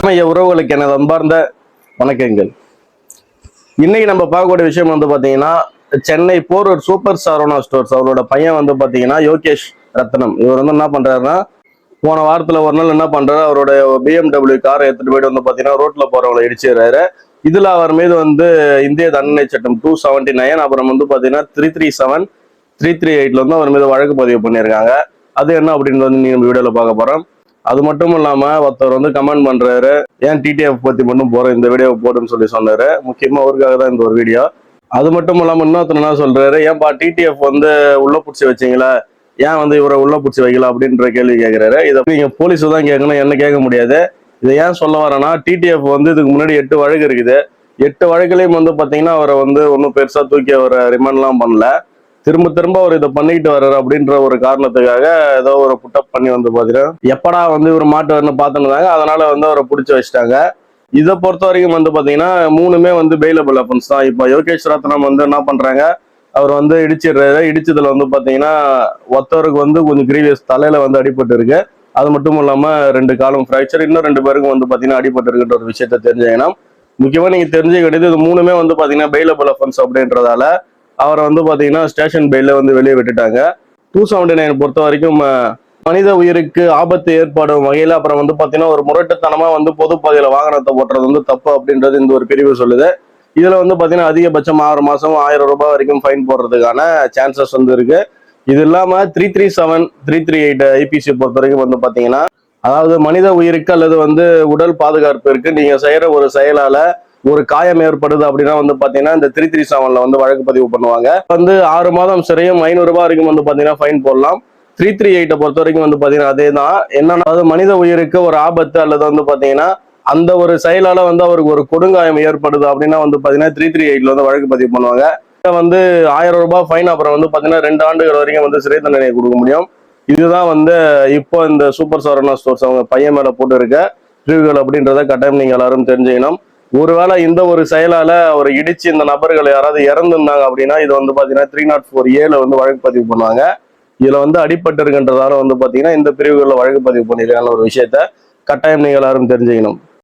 உறவுகளுக்கு எனது அன்பார்ந்த வணக்கங்கள். இன்னைக்கு நம்ம பார்க்கக்கூடிய விஷயம் வந்து பாத்தீங்கன்னா, சென்னை போரூர் சூப்பர் சரவணா ஸ்டோர்ஸ் அவரோட பையன் வந்து பாத்தீங்கன்னா யோகேஷ் ரத்னம். இவர் வந்து என்ன பண்றாருன்னா, போன வாரத்துல ஒரு நாள் என்ன பண்றாரு, அவரோட BMW காரை எடுத்துட்டு போயிட்டு வந்து பாத்தீங்கன்னா ரோட்ல போறவங்களை இடிச்சிடுறாரு. இதுல அவர் மீது வந்து இந்திய தண்டனை சட்டம் 279, அப்புறம் வந்து பாத்தீங்கன்னா 337, 338 வந்து அவர் மீது வழக்கு பதிவு பண்ணியிருக்காங்க. அது என்ன அப்படின்னு வந்து நீங்க வீடியோல பார்க்க போறோம். அது மட்டும் இல்லாம ஒருத்தர் வந்து கமெண்ட் பண்றாரு, ஏன் டிடிஎஃப் பத்தி மட்டும் போறோம் இந்த வீடியோ போடுன்னு சொல்லி சொன்னாரு. முக்கியமா அவருக்காக தான் இந்த ஒரு வீடியோ. அது மட்டும் இல்லாம இன்னொருத்தர் என்ன சொல்றாரு, ஏன்பா டிடிஎஃப் வந்து உள்ள பிடிச்சி வச்சீங்களா, ஏன் வந்து இவரை உள்ள பிடிச்சி வைக்கல அப்படின்ற கேள்வி கேட்கிறாரு. இதை நீங்க போலீஸ் தான் கேட்கணும், என்ன கேட்க முடியாது. இதை ஏன் சொல்ல வரேன்னா, டிடிஎஃப் வந்து இதுக்கு முன்னாடி 8 வழக்கு இருக்குது. 8 வழக்குலையும் வந்து பாத்தீங்கன்னா அவரை வந்து ஒன்றும் பெருசா தூக்கி அவரை ரிமாண்ட்லாம் பண்ணல. திரும்ப திரும்ப அவர் இதை பண்ணிட்டு வர்றாரு அப்படின்ற ஒரு காரணத்துக்காக ஏதோ ஒரு புட்டப் பண்ணி வந்து பாத்தீங்கன்னா எப்படா வந்து இவர் மாட்டுவார்னு பார்த்துருந்தாங்க. அதனால வந்து அவரை பிடிச்சி வச்சுட்டாங்க. இதை பொறுத்த வரைக்கும் வந்து பாத்தீங்கன்னா 3மே வந்து பெயிலபிள் அஃபென்ஸ் தான். இப்போ யோகேஷ் ரத்னம் வந்து என்ன பண்றாங்க, அவர் வந்து இடிச்சிடுறாரு. இடிச்சதுல வந்து பாத்தீங்கன்னா ஒருத்தருக்கு வந்து கொஞ்சம் கிரீவியஸ் தலையில வந்து அடிபட்டு இருக்கு. அது மட்டும் இல்லாம 2 காலும் ஃப்ராக்சர், இன்னும் 2 பேருக்கும் வந்து பாத்தீங்கன்னா அடிபட்டு இருக்குன்ற ஒரு விஷயத்த தெரிஞ்சுக்கன்னா முக்கியமா நீங்க தெரிஞ்சுக்க வேண்டியது, இது 3மே வந்து பாத்தீங்கன்னா பெயிலபிள் அஃபென்ஸ் அப்படின்றதால அவரை வந்து பாத்தீங்கன்னா ஸ்டேஷன் பெயில வந்து வெளியே விட்டுட்டாங்க. 279 பொறுத்த வரைக்கும் மனித உயிருக்கு ஆபத்து ஏற்படும் வகையில, அப்புறம் வந்து பாத்தீங்கன்னா ஒரு முரட்டுத்தனமா வந்து பொது பகுதியில வாகனத்தை ஓட்டுறது வந்து தப்பு அப்படின்றது இந்த ஒரு பிரிவு சொல்லுது. இதுல வந்து பாத்தீங்கன்னா அதிகபட்சம் 6 மாசம் 1000 ரூபாய் வரைக்கும் ஃபைன் போடுறதுக்கான சான்சஸ் வந்து இருக்கு. இது இல்லாம 337, 338 ஐபிசி பொறுத்த வரைக்கும் வந்து பாத்தீங்கன்னா, அதாவது மனித உயிருக்கு அல்லது வந்து உடல் பாதுகாப்பிற்கு நீங்க செய்யற ஒரு செயலால ஒரு காயம் ஏற்படுது அப்படின்னா வந்து பாத்தீங்கன்னா இந்த 337 வந்து வழக்கு பதிவு பண்ணுவாங்க. வந்து 6 மாதம் சிறையும் 500 ரூபாய் வரைக்கும் வந்து பாத்தீங்கன்னா ஃபைன் போடலாம். 338 பொறுத்த வரைக்கும் வந்து பாத்தீங்கன்னா அதே தான். என்னன்னா, அதாவது மனித உயிருக்கு ஒரு ஆபத்து அல்லது வந்து பாத்தீங்கன்னா அந்த ஒரு செயலால வந்து அவருக்கு ஒரு கொடுங்காயம் ஏற்படுது அப்படின்னா வந்து பாத்தீங்கன்னா 338 வந்து வழக்கு பதிவு பண்ணுவாங்க. வந்து 1000 ரூபாய் ஃபைன், அப்புறம் வந்து பாத்தீங்கன்னா 2 ஆண்டுகள் வரைக்கும் வந்து சிறை தண்டனை கொடுக்க முடியும். இதுதான் வந்து இப்போ இந்த சூப்பர் சரவணா ஸ்டோர்ஸ் அவங்க பையன் மேல போட்டு இருக்க பிரிவுகள் அப்படின்றத கட்டாயம் நீங்க எல்லாரும் தெரிஞ்சுக்கணும். ஒருவேளை இந்த ஒரு செயலால அவர் இடிச்சு இந்த நபர்கள் யாராவது இறந்துருந்தாங்க அப்படின்னா இது வந்து பாத்தீங்கன்னா 304A வந்து வழக்கு பதிவு பண்ணுவாங்க. இதுல வந்து அடிபட்டு இருக்கின்றதால வந்து பாத்தீங்கன்னா இந்த பிரிவுகளில் வழக்கு பதிவு பண்ணிருக்காங்க ஒரு விஷயத்த கட்டாயம் நீங்க எல்லாரும் தெரிஞ்சுக்கணும்.